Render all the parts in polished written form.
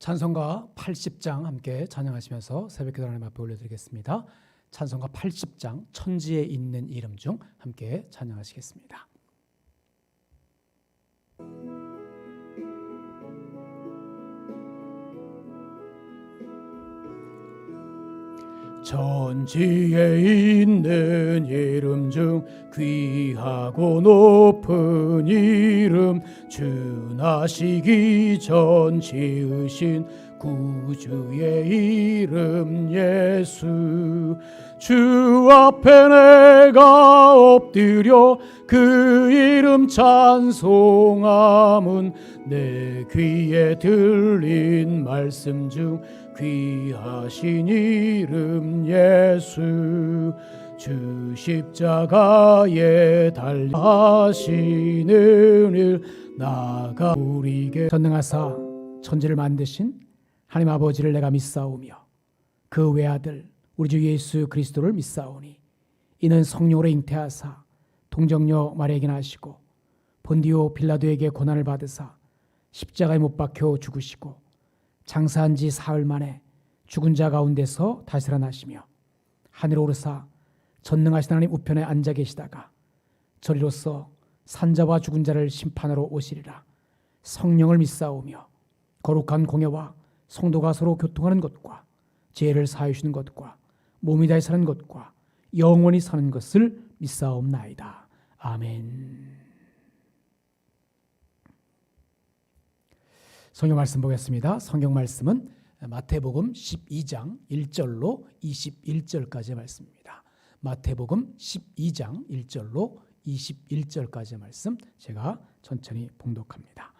찬송가 80장 함께 찬양하시면서 새벽기도 하나님 앞에 올려드리겠습니다. 찬송가 80장 천지에 있는 이름 중 함께 찬양하시겠습니다. 천지에 있는 이름 중 귀하고 높은 이름, 주 나시기 전 지으신 구주의 이름 예수. 주 앞에 내가 엎드려 그 이름 찬송함은 내 귀에 들린 말씀 중 귀하신 이름 예수. 주 십자가에 달리시는 일 나가 우리에게 전능하사 천지를 만드신 하나님 아버지를 내가 믿사오며 그 외아들 우리 주 예수 그리스도를 믿사오니 이는 성령으로 잉태하사 동정녀 마리아에게 나시고 본디오 빌라도에게 고난을 받으사 십자가에 못 박혀 죽으시고 장사한 지 사흘 만에 죽은 자 가운데서 다시 살아나시며 하늘에 오르사 전능하신 하나님 우편에 앉아 계시다가 저리로서 산자와 죽은 자를 심판하러 오시리라. 성령을 믿사오며 거룩한 공예와 성도가 서로 교통하는 것과 죄를 사하여 주시는 것과 몸이 다시 사는 것과 영원히 사는 것을 믿사옵나이다. 아멘. 성경 말씀 보겠습니다. 성경 말씀은 마태복음 12장 1절로 21절까지의 말씀입니다. 마태복음 12장 1절로 21절까지의 말씀 제가 천천히 봉독합니다.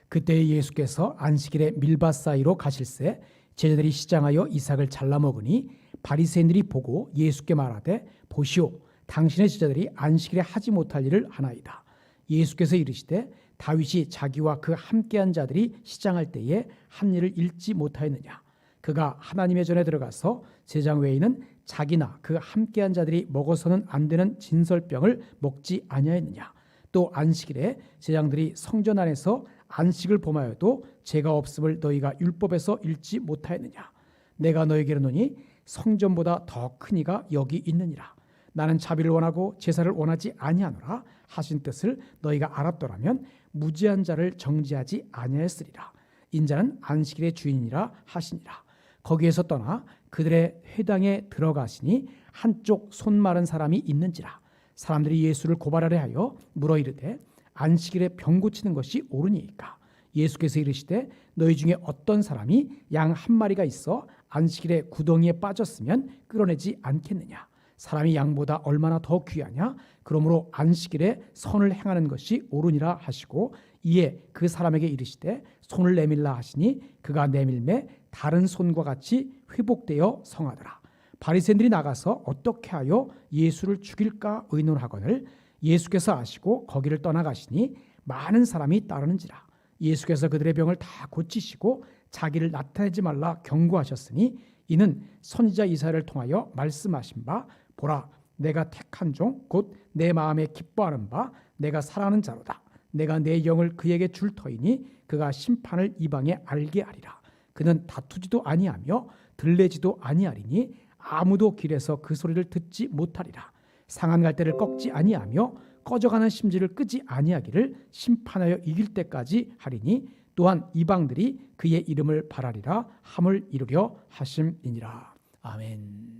그때 예수께서 안식일에 밀밭 사이로 가실새 제자들이 시장하여 이삭을 잘라 먹으니 바리새인들이 보고 예수께 말하되 보시오, 당신의 제자들이 안식일에 하지 못할 일을 하나이다. 예수께서 이르시되 다윗이 자기와 그 함께한 자들이 시장할 때에 한 일을 잃지 못하였느냐. 그가 하나님의 전에 들어가서 제장 외에는 자기나 그 함께한 자들이 먹어서는 안 되는 진설병을 먹지 아니하였느냐. 또 안식일에 제장들이 성전 안에서 안식을 범하여도 죄가 없음을 너희가 율법에서 읽지 못하였느냐. 내가 너에게 이르노니 성전보다 더 큰 이가 여기 있느니라. 나는 자비를 원하고 제사를 원하지 아니하노라 하신 뜻을 너희가 알았더라면 무죄한 자를 정죄하지 아니하였으리라. 인자는 안식일의 주인이라 하시니라. 거기에서 떠나 그들의 회당에 들어가시니 한쪽 손 마른 사람이 있는지라. 사람들이 예수를 고발하려 하여 물어 이르되 안식일에 병 고치는 것이 옳으니까. 예수께서 이르시되 너희 중에 어떤 사람이 양 한 마리가 있어 안식일에 구덩이에 빠졌으면 끌어내지 않겠느냐. 사람이 양보다 얼마나 더 귀하냐. 그러므로 안식일에 선을 행하는 것이 옳으니라 하시고 이에 그 사람에게 이르시되 손을 내밀라 하시니 그가 내밀매 다른 손과 같이 회복되어 성하더라. 바리새인들이 나가서 어떻게 하여 예수를 죽일까 의논하거늘 예수께서 아시고 거기를 떠나가시니 많은 사람이 따르는지라. 예수께서 그들의 병을 다 고치시고 자기를 나타내지 말라 경고하셨으니 이는 선지자 이사야를 통하여 말씀하신 바 보라, 내가 택한 종 곧 내 마음에 기뻐하는 바 내가 사랑하는 자로다. 내가 내 영을 그에게 줄 터이니 그가 심판을 이방에 알게 하리라. 그는 다투지도 아니하며 들레지도 아니하리니 아무도 길에서 그 소리를 듣지 못하리라. 상한 갈대를 꺾지 아니하며 꺼져가는 심지를 끄지 아니하기를 심판하여 이길 때까지 하리니 또한 이방들이 그의 이름을 바라리라 함을 이루려 하심이니라. 아멘.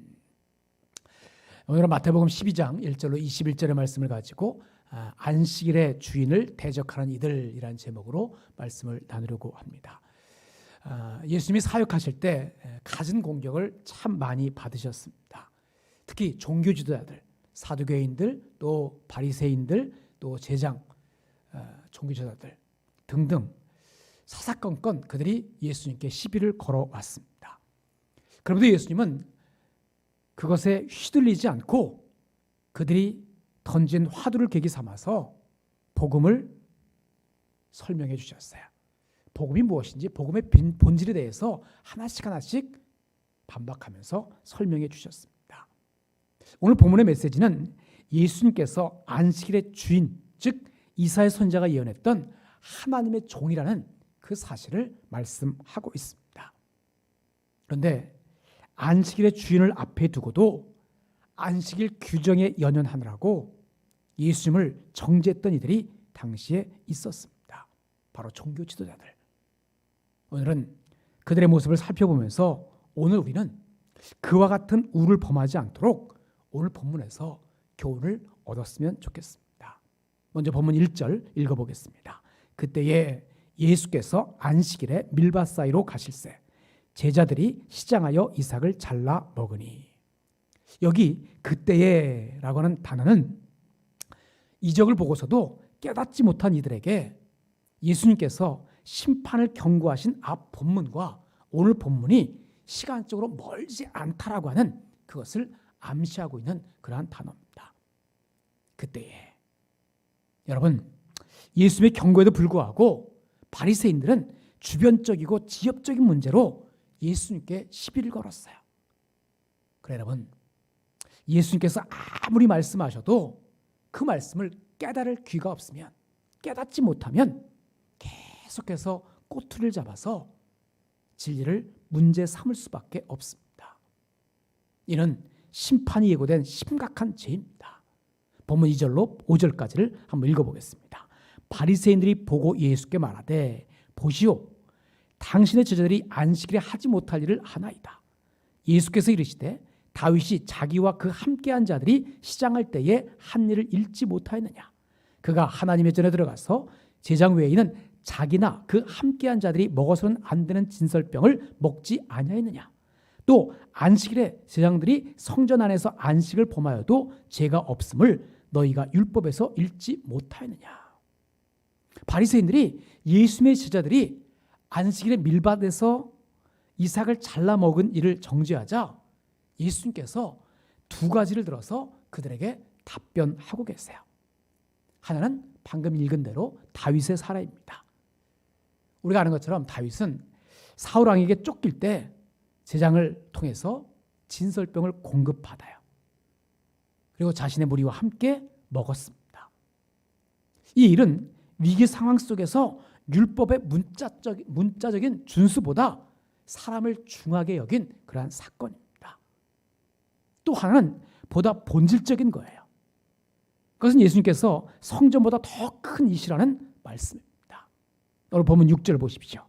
오늘은 마태복음 12장 1절로 21절의 말씀을 가지고 안식일의 주인을 대적하는 이들이라는 제목으로 말씀을 나누려고 합니다. 예수님이 사역하실 때 갖은 공격을 참 많이 받으셨습니다. 특히 종교 지도자들, 사두개인들, 또 바리새인들, 또 제장, 종교 지도자들 등등 사사건건 그들이 예수님께 시비를 걸어왔습니다. 그런데 예수님은 그것에 휘둘리지 않고 그들이 던진 화두를 계기 삼아서 복음을 설명해 주셨어요. 복음이 무엇인지 복음의 본질에 대해서 하나씩 반박하면서 설명해 주셨습니다. 오늘 본문의 메시지는 예수님께서 안식일의 주인, 즉 이사야 선지자가 예언했던 하나님의 종이라는 그 사실을 말씀하고 있습니다. 그런데 안식일의 주인을 앞에 두고도 안식일 규정에 연연하느라고 예수님을 정죄했던 이들이 당시에 있었습니다. 바로 종교 지도자들. 오늘은 그들의 모습을 살펴보면서 오늘 우리는 그와 같은 우를 범하지 않도록 오늘 본문에서 교훈을 얻었으면 좋겠습니다. 먼저 본문 1절 읽어보겠습니다. 그때에 예수께서 안식일에 밀밭 사이로 가실새 제자들이 시장하여 이삭을 잘라 먹으니. 여기 그때에 라고 하는 단어는 이적을 보고서도 깨닫지 못한 이들에게 예수님께서 심판을 경고하신 앞 본문과 오늘 본문이 시간적으로 멀지 않다라고 하는 그것을 암시하고 있는 그러한 단어입니다. 그때에. 여러분, 예수님의 경고에도 불구하고 바리새인들은 주변적이고 지엽적인 문제로 예수님께 시비를 걸었어요. 그래 여러분, 예수님께서 아무리 말씀하셔도 그 말씀을 깨달을 귀가 없으면, 깨닫지 못하면 계속해서 꼬투리를 잡아서 진리를 문제 삼을 수밖에 없습니다. 이는 심판이 예고된 심각한 죄입니다. 본문 2절로 5절까지를 한번 읽어보겠습니다. 바리새인들이 보고 예수께 말하되 보시오, 당신의 제자들이 안식일에 하지 못할 일을 하나이다. 예수께서 이르시되 다윗이 자기와 그 함께한 자들이 시장할 때에 한 일을 잃지 못하였느냐. 그가 하나님의 전에 들어가서 제장 외에 있는 자기나 그 함께한 자들이 먹어서는 안 되는 진설병을 먹지 아니하였느냐. 또 안식일에 제장들이 성전 안에서 안식을 범하여도 죄가 없음을 너희가 율법에서 읽지 못하였느냐. 바리새인들이 예수님의 제자들이 안식일에 밀밭에서 이삭을 잘라 먹은 일을 정죄하자 예수님께서 두 가지를 들어서 그들에게 답변하고 계세요. 하나는 방금 읽은 대로 다윗의 사례입니다. 우리가 아는 것처럼 다윗은 사울 왕에게 쫓길 때 제장을 통해서 진설병을 공급받아요. 그리고 자신의 무리와 함께 먹었습니다. 이 일은 위기 상황 속에서 율법의 문자적인 준수보다 사람을 중하게 여긴 그러한 사건입니다. 또 하나는 보다 본질적인 거예요. 그것은 예수님께서 성전보다 더 큰 이시라는 말씀입니다. 오늘 보면 6절 보십시오.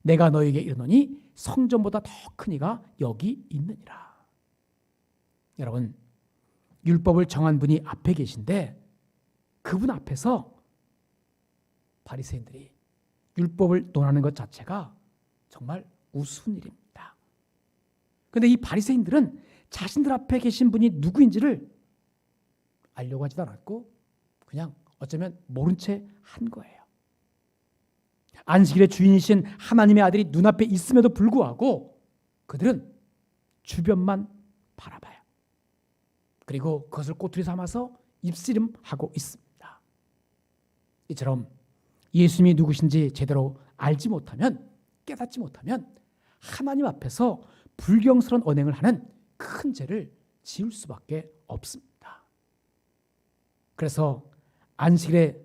내가 너에게 이르노니 성전보다 더 큰 이가 여기 있느니라. 여러분, 율법을 정한 분이 앞에 계신데 그분 앞에서 바리새인들이 율법을 논하는 것 자체가 정말 우스운 일입니다. 그런데 이 바리새인들은 자신들 앞에 계신 분이 누구인지를 알려고 하지도 않았고 그냥 어쩌면 모른 채 한 거예요. 안식일의 주인이신 하나님의 아들이 눈앞에 있음에도 불구하고 그들은 주변만 바라봐요. 그리고 그것을 꼬투리 삼아서 입씨름하고 있습니다. 이처럼 예수님이 누구신지 제대로 알지 못하면, 깨닫지 못하면 하나님 앞에서 불경스러운 언행을 하는 큰 죄를 지을 수밖에 없습니다. 그래서 안식일에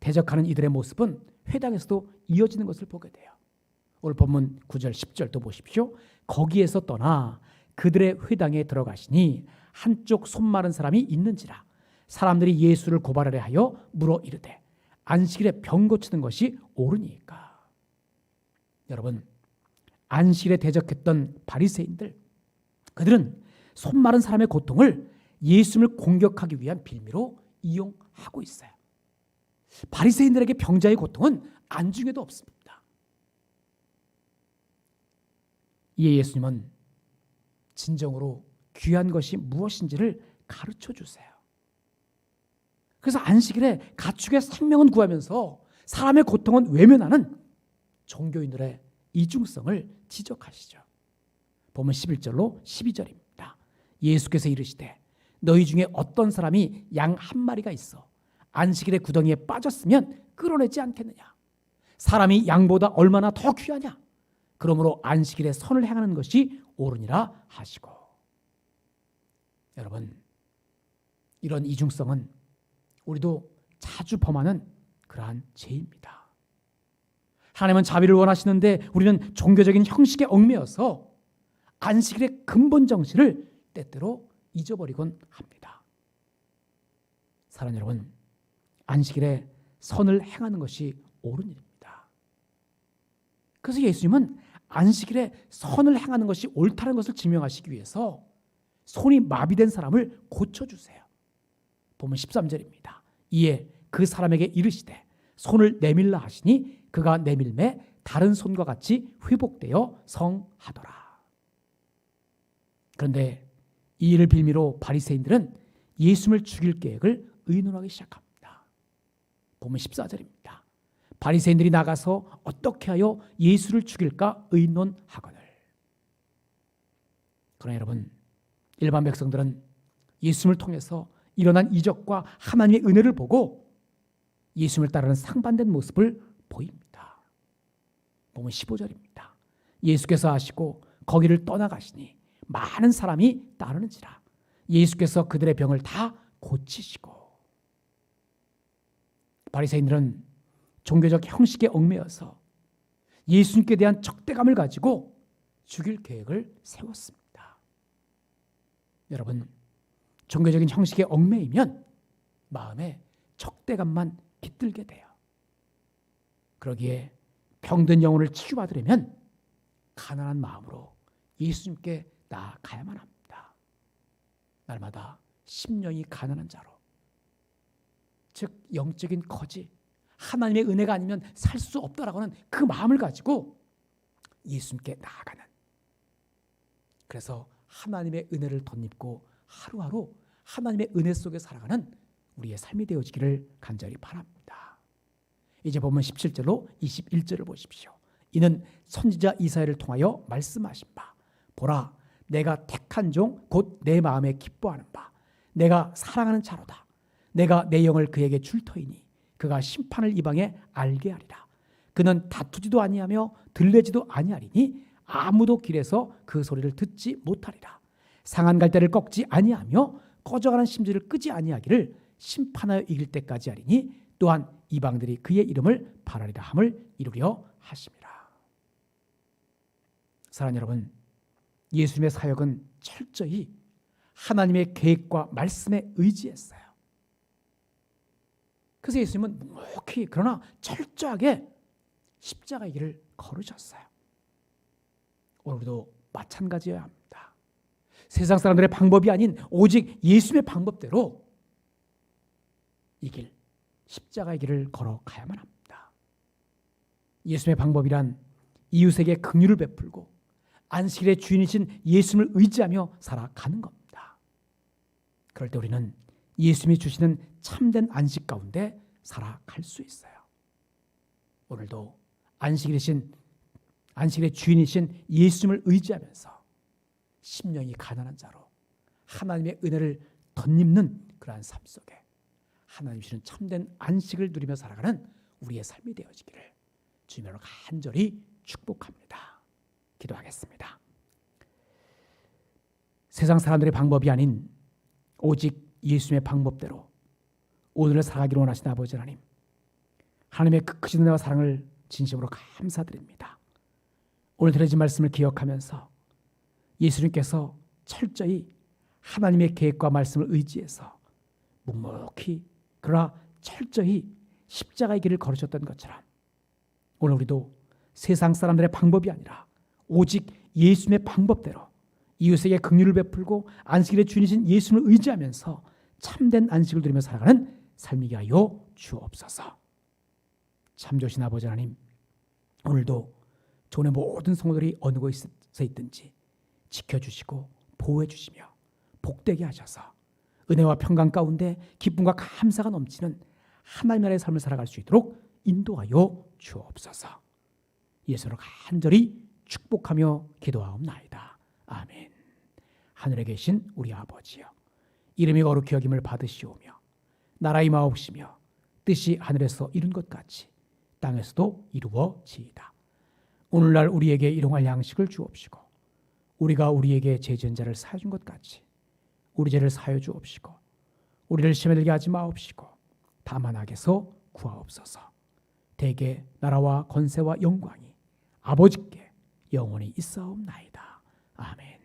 대적하는 이들의 모습은 회당에서도 이어지는 것을 보게 돼요. 오늘 본문 9절 10절도 보십시오. 거기에서 떠나 그들의 회당에 들어가시니 한쪽 손 마른 사람이 있는지라. 사람들이 예수를 고발하려 하여 물어 이르되 안식일에 병 고치는 것이 옳으니까. 여러분, 안식일에 대적했던 바리새인들, 그들은 손 마른 사람의 고통을 예수님을 공격하기 위한 빌미로 이용하고 있어요. 바리새인들에게 병자의 고통은 안중에도 없습니다. 이에 예수님은 진정으로 귀한 것이 무엇인지를 가르쳐 주세요. 그래서 안식일에 가축의 생명은 구하면서 사람의 고통은 외면하는 종교인들의 이중성을 지적하시죠. 보면 11절로 12절입니다. 예수께서 이르시되 너희 중에 어떤 사람이 양 한 마리가 있어 안식일에 구덩이에 빠졌으면 끌어내지 않겠느냐. 사람이 양보다 얼마나 더 귀하냐. 그러므로 안식일에 선을 행하는 것이 옳으니라 하시고. 여러분, 이런 이중성은 우리도 자주 범하는 그러한 죄입니다. 하나님은 자비를 원하시는데 우리는 종교적인 형식에 얽매여서 안식일의 근본 정신을 때때로 잊어버리곤 합니다. 사랑하는 여러분, 안식일에 선을 행하는 것이 옳은 일입니다. 그래서 예수님은 안식일에 선을 행하는 것이 옳다는 것을 증명하시기 위해서 손이 마비된 사람을 고쳐주세요. 보면 13절입니다. 이에 그 사람에게 이르시되 손을 내밀라 하시니 그가 내밀매 다른 손과 같이 회복되어 성하더라. 그런데 이 일을 빌미로 바리새인들은 예수님을 죽일 계획을 의논하기 시작합니다. 보면 14절입니다. 바리새인들이 나가서 어떻게 하여 예수를 죽일까 의논하거늘. 그러나 여러분, 일반 백성들은 예수님을 통해서 일어난 이적과 하나님의 은혜를 보고 예수님을 따르는 상반된 모습을 보입니다. 보면 15절입니다. 예수께서 하시고 거기를 떠나가시니 많은 사람이 따르는지라. 예수께서 그들의 병을 다 고치시고. 바리새인들은 종교적 형식에 얽매여서 예수님께 대한 적대감을 가지고 죽일 계획을 세웠습니다. 여러분, 종교적인 형식에 얽매이면 마음에 적대감만 깃들게 돼요. 그러기에 병든 영혼을 치유받으려면 가난한 마음으로 예수님께 나아가야만 합니다. 날마다 심령이 가난한 자로, 즉 영적인 거지, 하나님의 은혜가 아니면 살 수 없다라고 하는 그 마음을 가지고 예수님께 나아가는, 그래서 하나님의 은혜를 덧입고 하루하루 하나님의 은혜 속에 살아가는 우리의 삶이 되어지기를 간절히 바랍니다. 이제 보면 17절로 21절을 보십시오. 이는 선지자 이사야를 통하여 말씀하신 바, 보라 내가 택한 종 곧 내 마음에 기뻐하는 바, 내가 사랑하는 자로다. 내가 내 영을 그에게 줄 터이니 그가 심판을 이방에 알게 하리라. 그는 다투지도 아니하며 들레지도 아니하리니 아무도 길에서 그 소리를 듣지 못하리라. 상한 갈대를 꺾지 아니하며 꺼져가는 심지를 끄지 아니하기를 심판하여 이길 때까지 하리니 또한 이방들이 그의 이름을 바라리라 함을 이루려 하심이라. 사랑하는 여러분, 예수님의 사역은 철저히 하나님의 계획과 말씀에 의지했어요. 그래서 예수님은 묵묵히 그러나 철저하게 십자가의 길을 걸으셨어요. 오늘도 마찬가지여야 합니다. 세상 사람들의 방법이 아닌 오직 예수님의 방법대로 이 길, 십자가의 길을 걸어가야만 합니다. 예수님의 방법이란 이웃에게 긍휼을 베풀고 안식일의 주인이신 예수님을 의지하며 살아가는 겁니다. 그럴 때 우리는 예수님이 주시는 참된 안식 가운데 살아갈 수 있어요. 오늘도 안식일의 주인이신 예수님을 의지하면서 심령이 가난한 자로 하나님의 은혜를 덧입는 그러한 삶 속에 하나님 주시는 참된 안식을 누리며 살아가는 우리의 삶이 되어지기를 주님으로 간절히 축복합니다. 기도하겠습니다. 세상 사람들의 방법이 아닌 오직 예수님의 방법대로 오늘을 살아가기를 원하시는 아버지 하나님, 하나님의 그 크신 은혜와 사랑을 진심으로 감사드립니다. 오늘 들으신 말씀을 기억하면서 예수님께서 철저히 하나님의 계획과 말씀을 의지해서 묵묵히 그러나 철저히 십자가의 길을 걸으셨던 것처럼 오늘 우리도 세상 사람들의 방법이 아니라 오직 예수님의 방법대로 이웃에게 긍휼을 베풀고 안식일의 주인이신 예수님을 의지하면서 참된 안식을 누리며 살아가는 삶이게 하여 주옵소서. 참 좋으신 아버지 하나님, 오늘도 존의 모든 성도들이 어느 곳에 있든지 지켜주시고 보호해주시며 복되게 하셔서 은혜와 평강 가운데 기쁨과 감사가 넘치는 하나님 나라의 삶을 살아갈 수 있도록 인도하여 주옵소서. 예수로 간절히 축복하며 기도하옵나이다. 아멘. 하늘에 계신 우리 아버지여, 이름이 거룩히 여김을 받으시오며 나라의 마옵시며 뜻이 하늘에서 이룬 것 같이 땅에서도 이루어지이다. 오늘날 우리에게 일용할 양식을 주옵시고 우리가 우리에게 죄 지은 자를 사하여 준 것 같이 우리 죄를 사하여 주옵시고 우리를 시험에 들게 하지 마옵시고 다만 악에서 구하옵소서. 대개 나라와 권세와 영광이 아버지께 영원히 있사옵나이다. 아멘.